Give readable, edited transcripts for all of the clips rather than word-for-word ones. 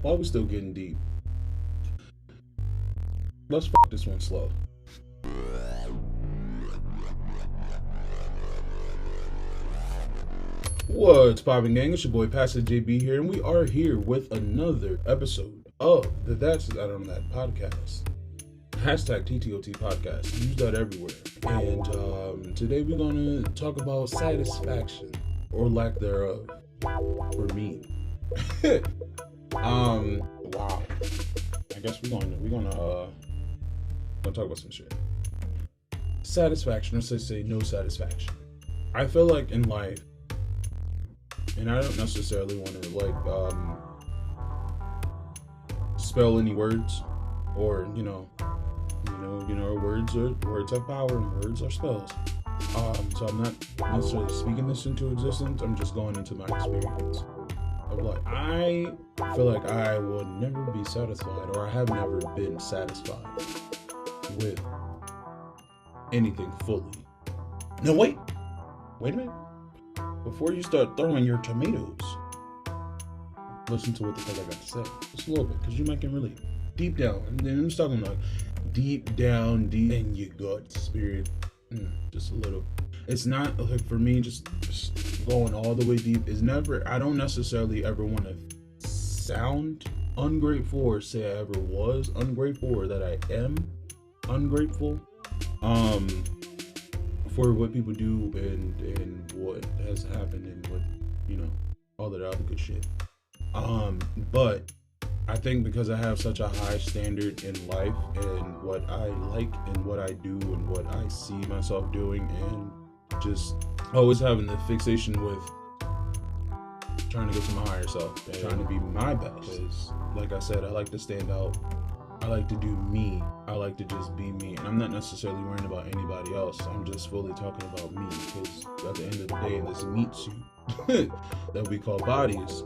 while we still getting deep, let's fuck this one slow. What's poppin', gang? It's your boy Pastor JB here, and we are here with another episode of the ThatsThatOnThatPodcast. Hashtag TTOT Use that everywhere. And today we're gonna talk about satisfaction or lack thereof for me. Wow. I guess we're gonna talk about some shit. Satisfaction, or say no satisfaction. I feel like in life, and I don't necessarily want to spell any words, or words have power and words are spells. So I'm not necessarily speaking this into existence. I'm just going into my experience of life. I feel like I will never be satisfied, or I have never been satisfied with anything fully. No, wait a minute. Before you start throwing your tomatoes, listen to what the fuck I got to say. Just a little bit, because you might get really deep down. And then I'm just talking like deep down, deep in your gut spirit. Just a little. It's not like, for me, just going all the way deep is never. I don't necessarily ever want to sound ungrateful or say I ever was ungrateful or that I am ungrateful for what people do and what has happened and what, all that other good shit. But I think because I have such a high standard in life and what I like and what I do and what I see myself doing, and just always having the fixation with trying to get to my higher self and trying to be my best. Because, like I said, I like to stand out. I like to do me. I like to just be me. And I'm not necessarily worrying about anybody else. I'm just fully talking about me. Because at the end of the day, in this meat suit that we call bodies,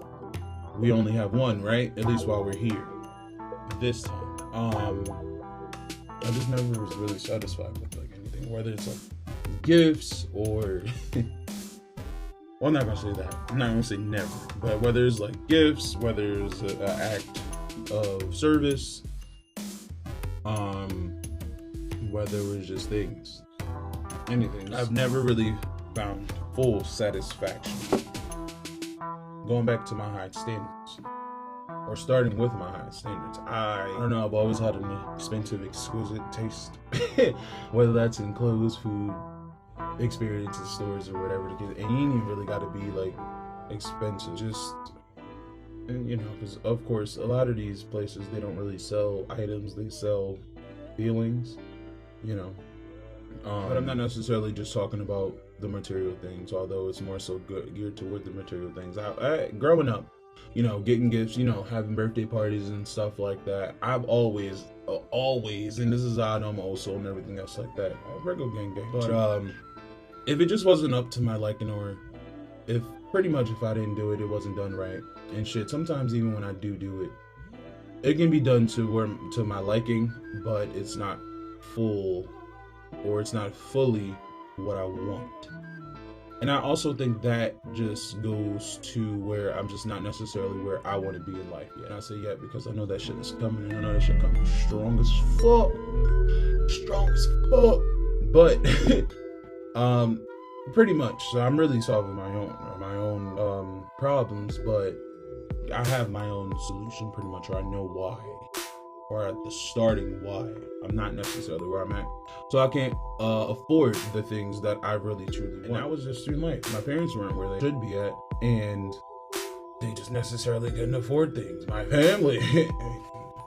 we only have one, right? At least while we're here. This time. I just never was really satisfied with like anything. Whether it's like gifts or... well, I'm not going to say that. I'm not going to say never. But whether it's like gifts, whether it's an act of service... whether it was just things, anything. I've never really found full satisfaction. Going back to my high standards, or starting with my high standards, I don't know, I've always had an expensive, exquisite taste, whether that's in clothes, food, experiences, stores, or whatever. And you ain't even really got to be like expensive, just... And, because of course, a lot of these places, they don't really sell items, they sell feelings, But I'm not necessarily just talking about the material things, although it's more so geared toward the material things. I growing up, getting gifts, having birthday parties and stuff like that, I've always, and this is how I know I'm old soul and everything else like that, regular gang. But if it just wasn't up to my liking, or if I didn't do it, it wasn't done right and shit. Sometimes even when I do it, it can be done to my liking, but it's not full, or it's not fully what I want. And I also think that just goes to where I'm just not necessarily where I want to be in life yet. And I say yet because I know that shit is coming, and I know that shit coming strong as fuck. But pretty much. So I'm really solving my own problems, but I have my own solution pretty much, or I know why, or at the starting why. I'm not necessarily where I'm at. So I can't afford the things that I really truly want. And that was just through life. My parents weren't where they should be at, and they just necessarily couldn't afford things. My family,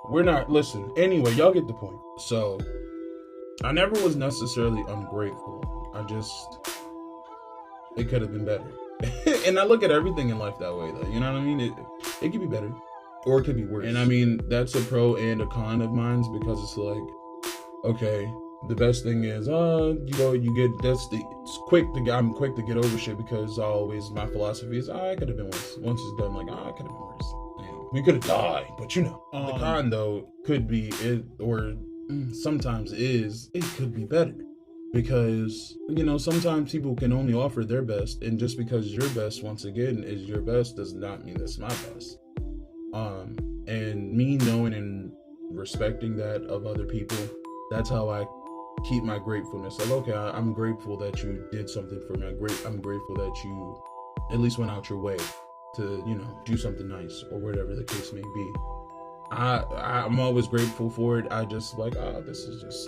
we're not, listen, anyway, y'all get the point. So I never was necessarily ungrateful. It could have been better. And I look at everything in life that way, though. You know what I mean? It could be better, or it could be worse. And I mean, that's a pro and a con of mine, because it's like, okay, the best thing is, I'm quick to get over shit, because my philosophy is, I could have been worse. Once it's done, like, I could have been worse. We could have died, but the con, though, could be it, or sometimes is, it could be better. Because, sometimes people can only offer their best, and just because your best, once again, is your best does not mean it's my best. And me knowing and respecting that of other people, that's how I keep my gratefulness. Like, okay, I'm grateful that you did something for me. I'm grateful that you at least went out your way to, do something nice or whatever the case may be. I'm always grateful for it. I just like, this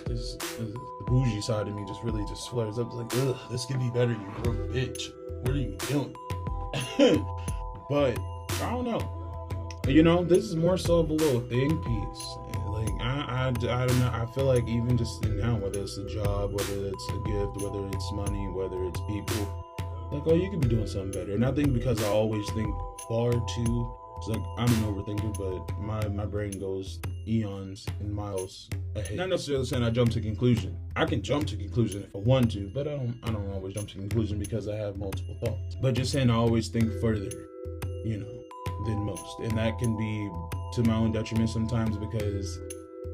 the bougie side of me just really just flares up. It's like, ugh, this could be better, you broke bitch. What are you doing? But I don't know. This is more so of a little thing piece. Like I don't know. I feel like even just now, whether it's a job, whether it's a gift, whether it's money, whether it's people, like, you could be doing something better. And I think because I always think far too. It's like, I'm an overthinker, but my brain goes eons and miles ahead. Not necessarily saying I jump to conclusion. I can jump to conclusion if I want to, but I don't always jump to conclusion because I have multiple thoughts. But just saying I always think further, than most. And that can be to my own detriment sometimes because,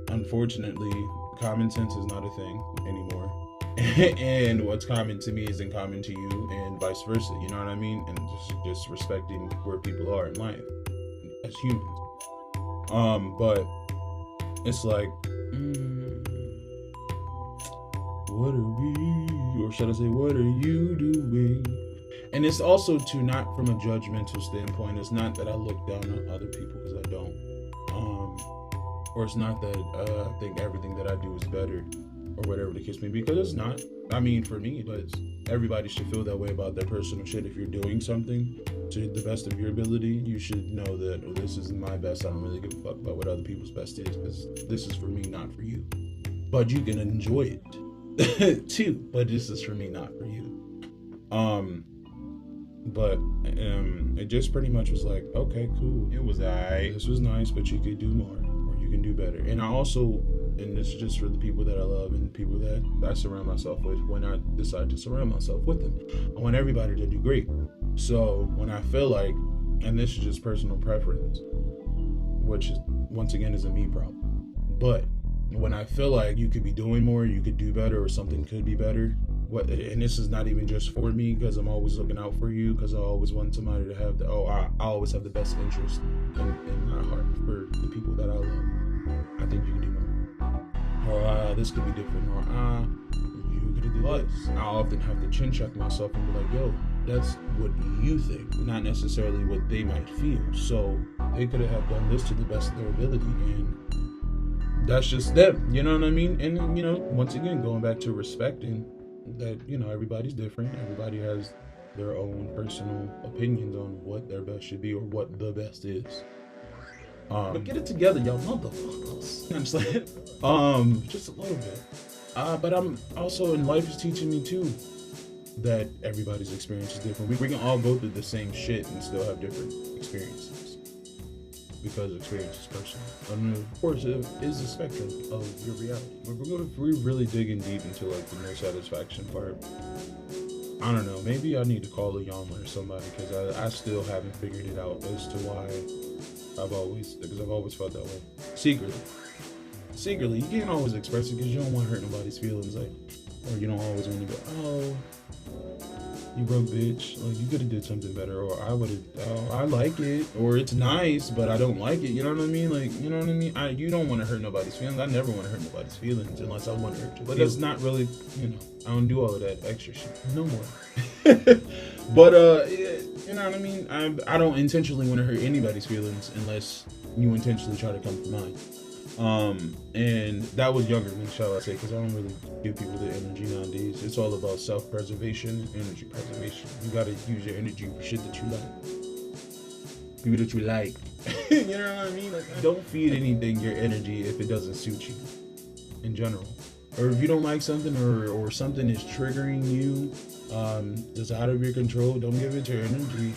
unfortunately, common sense is not a thing anymore. And what's common to me isn't common to you, and vice versa. You know what I mean? And just respecting where people are in life as humans. But it's like, what are we, or should I say, what are you doing? And it's also to not from a judgmental standpoint. It's not that I look down on other people, because I don't. Or it's not that I think everything that I do is better, or whatever the case may be, because it's not. I mean, for me, but everybody should feel that way about their personal shit. If you're doing something to the best of your ability, you should know that this is my best. I don't really give a fuck about what other people's best is, because this is for me, not for you. But you can enjoy it too. But this is for me, not for you. But it just pretty much was like, okay, cool. It was alright. This was nice, but you could do more, or you can do better. And I also, and this is just for the people that I love and the people that I surround myself with, when I decide to surround myself with them, I want everybody to do great. So when I feel like, and this is just personal preference, which is, once again, is a me problem, but when I feel like you could be doing more, you could do better, or something could be better, and this is not even just for me, because I'm always looking out for you, because I always want somebody to have I always have the best interest in my heart for the people that I love. I think you can do more, or this could be different, or you could do this. I often have to chin check myself and be like, yo, that's what you think, not necessarily what they might feel. So they could have done this to the best of their ability, and that's just them, you know what I mean? And once again, going back to respecting that, everybody's different. Everybody has their own personal opinions on what their best should be, or what the best is. But get it together, y'all motherfuckers. I'm just like, just a little bit. But I'm also, in life is teaching me too that everybody's experience is different. We can all go through the same shit and still have different experiences, because experience is personal. And of course, it is a spectrum of your reality. We're really digging deep into like the no satisfaction part. I don't know. Maybe I need to call a Yama or somebody, because I still haven't figured it out as to why because I've always felt that way. Secretly, you can't always express it because you don't want to hurt nobody's feelings, like, or you don't always want to go, oh, you broke bitch, like, you could have did something better, or I like it, or it's nice, but I don't like it, you know what I mean? Like, you know what I mean? You don't want to hurt nobody's feelings. I never want to hurt nobody's feelings unless I want to hurt you. But that's not really, I don't do all of that extra shit no more. But, you know what I mean? I don't intentionally want to hurt anybody's feelings unless you intentionally try to come for mine. And that was younger me, shall I say, because I don't really give people the energy nowadays. It's all about self-preservation, energy preservation. You gotta use your energy for shit that you like. People that you like. You know what I mean? Like, don't feed anything your energy if it doesn't suit you, in general. Or if you don't like something, or something is triggering you, that's out of your control, don't give it your energy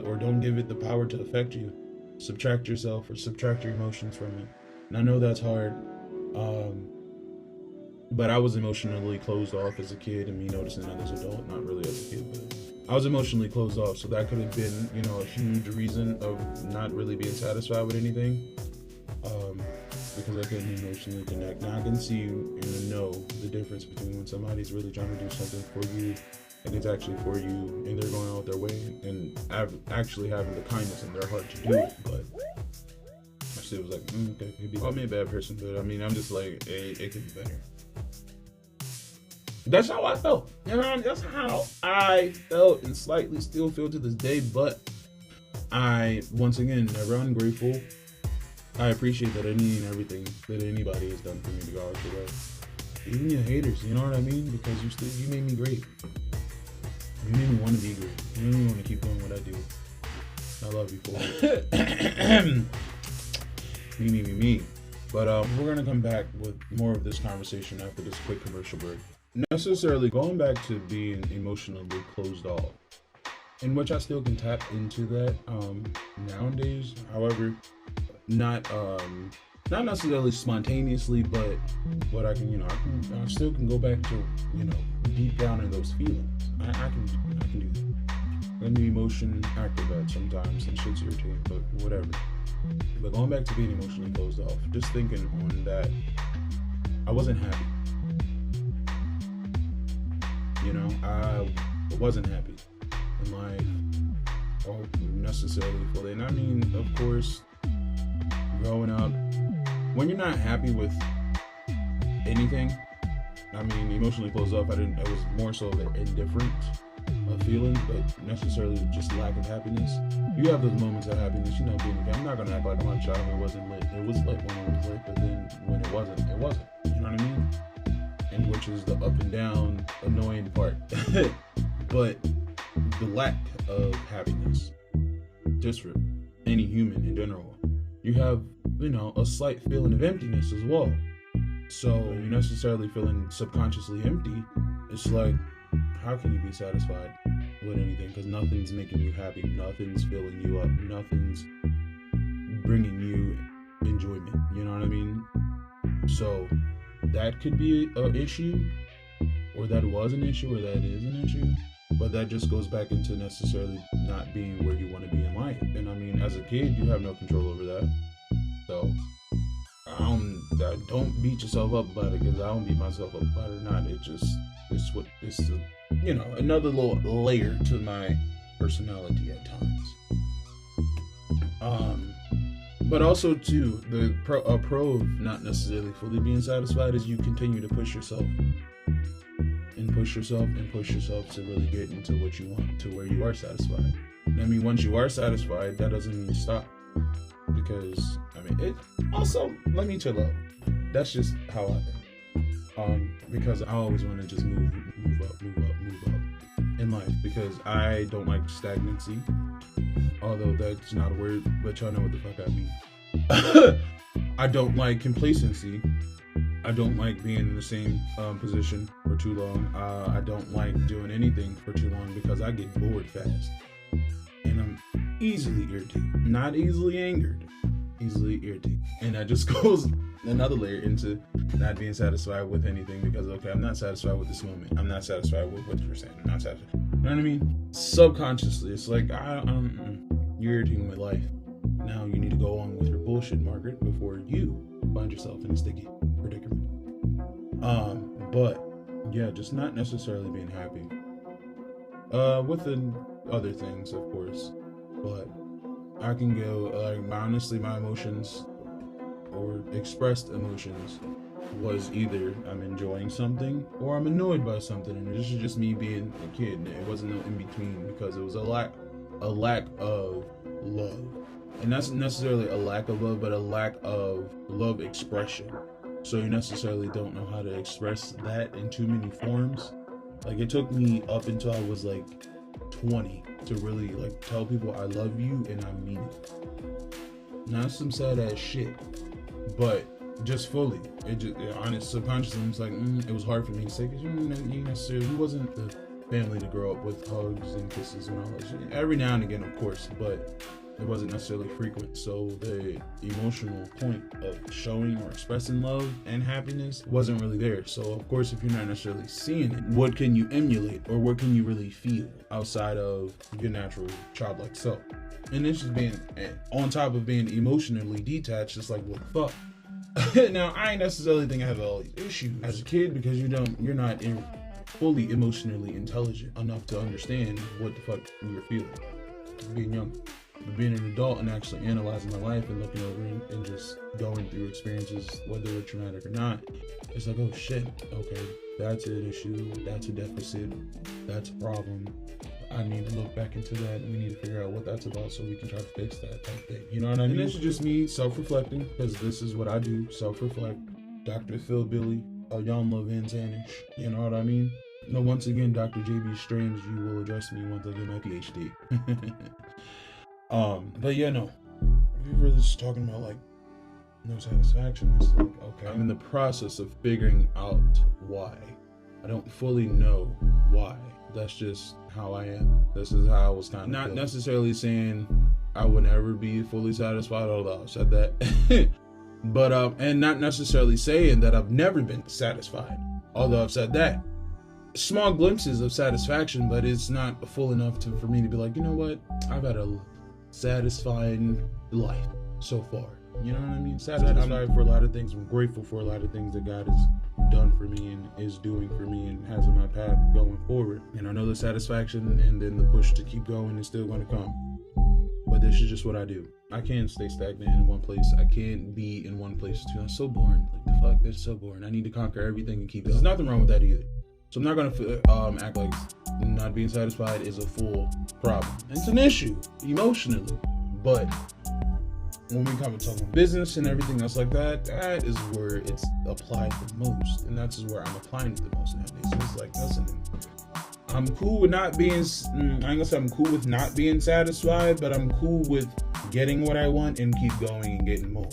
or don't give it the power to affect you. Subtract yourself, or subtract your emotions from it. And I know that's hard, but I was emotionally closed off as a kid, and me noticing that as an adult, not really as a kid, but I was emotionally closed off, so that could have been, a huge reason of not really being satisfied with anything, because I couldn't emotionally connect. Now I can see and know the difference between when somebody's really trying to do something for you, and it's actually for you, and they're going out their way, and actually having the kindness in their heart to do it. But still was like, okay, maybe call me a bad person, but I mean, I'm just like, it could be better. That's how I felt. You know, that's how I felt and slightly still feel to this day. But I, once again, never ungrateful. I appreciate that any and everything that anybody has done for me to go out your way. Even your haters, you know what I mean? Because you made me great. You made me want to be great. You made me want to keep doing what I do. I love you for it. Me. But we're going to come back with more of this conversation after this quick commercial break. Necessarily going back to being emotionally closed off, in which I still can tap into that nowadays. However, not necessarily spontaneously, but what I can, I still can go back to, deep down in those feelings. I can do that. I'm the emotion acrobat sometimes, and shit's irritating, but whatever. But going back to being emotionally closed off, just thinking on that, I wasn't happy. I wasn't happy in life, or necessarily fully. And I mean, of course, growing up, when you're not happy with anything, I mean, emotionally closed off, it was more so the indifferent of feelings, but necessarily just lack of happiness. You have those moments of happiness, being okay. I'm not going to act like my childhood wasn't lit. It was lit when it was lit, but then when it wasn't, it wasn't. You know what I mean? And which is the up and down, annoying part. But the lack of happiness, just for any human in general, you have, a slight feeling of emptiness as well. So you're necessarily feeling subconsciously empty. It's like, how can you be satisfied with anything? Because nothing's making you happy. Nothing's filling you up. Nothing's bringing you enjoyment. You know what I mean? So that could be an issue, or that was an issue, or that is an issue. But that just goes back into necessarily not being where you want to be in life. And I mean, as a kid, you have no control over that. So don't beat yourself up about it, because I don't beat myself up about it or not. It's another little layer to my personality at times. But also too, a pro of not necessarily fully being satisfied is you continue to push yourself. And push yourself to really get into what you want, to where you are satisfied. And I mean, once you are satisfied, that doesn't mean stop. Because, it also, let me chill out. That's just how I think. Because I always want to just move up in life. Because I don't like stagnancy. Although that's not a word, but y'all know what the fuck I mean. I don't like complacency. I don't like being in the same position for too long. I don't like doing anything for too long because I get bored fast. And I'm easily irritated. Not easily angered. Easily irritated. And that just goes another layer into not being satisfied with anything because, okay, I'm not satisfied with this moment. I'm not satisfied with what you're saying. I'm not satisfied. You know what I mean? Subconsciously, it's like, you're irritating my life. Now you need to go on with your bullshit, Margaret, before you find yourself in a sticky predicament. But yeah, just not necessarily being happy. With the other things, of course, but I can go, honestly, my emotions or expressed emotions was either I'm enjoying something or I'm annoyed by something, and this is just me being a kid. It wasn't no in between because it was a lack of love. And not necessarily a lack of love, but a lack of love expression. So you necessarily don't know how to express that in too many forms. Like, it took me up until I was like 20 to really tell people I love you and I mean it. Not some sad ass shit, but just fully. Honest, subconsciously, it's like it was hard for me to say because you wasn't the family to grow up with hugs and kisses and all that shit. Every now and again, of course, but it wasn't necessarily frequent. So the emotional point of showing or expressing love and happiness wasn't really there. So of course, if you're not necessarily seeing it, what can you emulate or what can you really feel outside of your natural childlike self? And it's just being on top of being emotionally detached. It's like, what the fuck? Now, I ain't necessarily think I have all these issues as a kid because you're not fully emotionally intelligent enough to understand what the fuck you're feeling being young. But being an adult and actually analyzing my life and looking over and just going through experiences, whether they're traumatic or not, it's like, oh shit, okay, that's an issue, that's a deficit, that's a problem. I need to look back into that, and we need to figure out what that's about so we can try to fix that type thing. You know what I mean? And this is just me self-reflecting, because this is what I do, self-reflect. Dr. Phil Billy, a young Van Zanish. You know what I mean? No, once again, Dr. JB Strange, you will address me once I get my PhD. But yeah, no. We were just talking about like no satisfaction. It's like, okay, I'm in the process of figuring out why. I don't fully know why. That's just how I am. This is how I was kind of not feeling. Necessarily saying I would never be fully satisfied, although I've said that. But and not necessarily saying that I've never been satisfied, although I've said that. Small glimpses of satisfaction, but it's not full enough for me to be like, you know what, I've had a satisfying life so far. You know what I mean? Satisfied for a lot of things. I'm grateful for a lot of things that God has done for me and is doing for me and has in my path going forward. And I know the satisfaction and then the push to keep going is still going to come. But this is just what I do. I can't stay stagnant in one place. I can't be in one place too. I'm so boring. Like, the fuck, that's so boring. I need to conquer everything and keep it. There's nothing wrong with that either. So I'm not going to act like not being satisfied is a full problem. It's an issue emotionally. But when we come to talking business and everything else like that, that is where it's applied the most. And that's where I'm applying it the most nowadays. So it's like, listen, I'm cool with not being, I ain't gonna say I'm cool with not being satisfied, but I'm cool with getting what I want and keep going and getting more.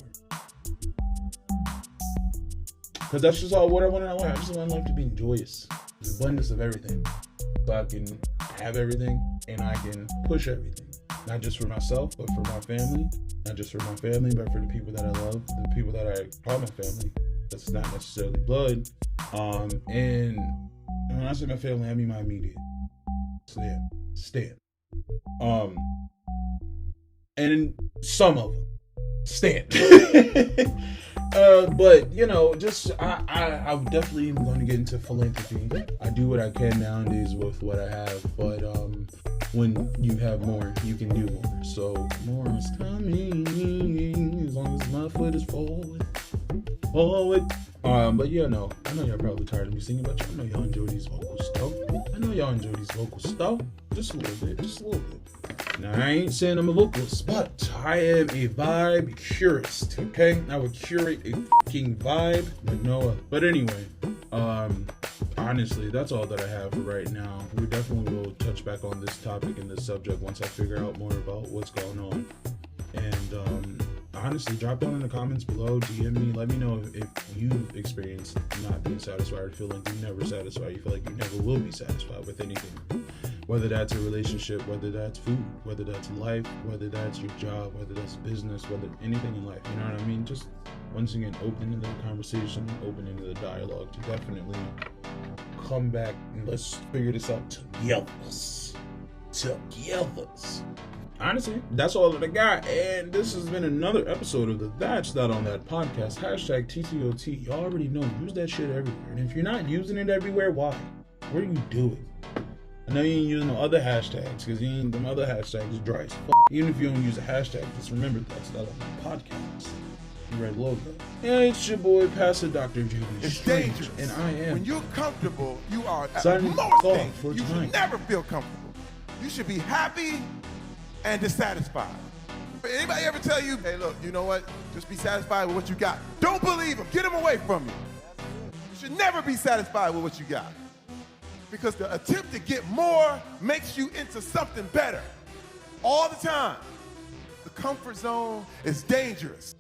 Because that's just all what I want in life. I just want life to be joyous. The abundance of everything. So I can have everything and I can push everything. Not just for myself, but for my family. Not just for my family, but for the people that I love, the people that I call my family. That's not necessarily blood. And when I say my family, I mean my immediate. Stan. And some of them. Stan. But you know, just I definitely am going to get into philanthropy. I do what I can nowadays with what I have, but when you have more, you can do more. So more is coming as long as my foot is forward. But yeah, no, I know y'all probably tired of me singing, but I know y'all enjoy these vocals stuff. Just a little bit. Now, I ain't saying I'm a vocalist, but I am a vibe curist, okay? I would curate a fucking vibe like no other. But anyway, honestly, that's all that I have for right now. We definitely will touch back on this topic and this subject once I figure out more about what's going on. And honestly, drop down in the comments below, DM me, let me know if you've experienced not being satisfied or feel like you're never satisfied, you feel like you never will be satisfied with anything. Whether that's a relationship, whether that's food, whether that's life, whether that's your job, whether that's business, whether anything in life, you know what I mean? Just once again, open into the conversation, open into the dialogue to definitely come back and let's figure this out together. Honestly, that's all that I got, and this has been another episode of the That's That on That podcast. Hashtag TTOT. You already know, use that shit everywhere. And if you're not using it everywhere, why? What are you doing? I know you ain't using no other hashtags, because them other hashtags dry as fuck. Even if you don't use a hashtag, just remember That's That on That podcast. The red logo. Yeah, it's your boy, Pastor Dr. JB. It's dangerous. And I am. When you're comfortable, you are at Signing most off things. for You tonight. should never feel comfortable. You should be happy and dissatisfied. Anybody ever tell you, hey, look, you know what? Just be satisfied with what you got. Don't believe them. Get them away from you. You should never be satisfied with what you got. Because the attempt to get more makes you into something better all the time. The comfort zone is dangerous.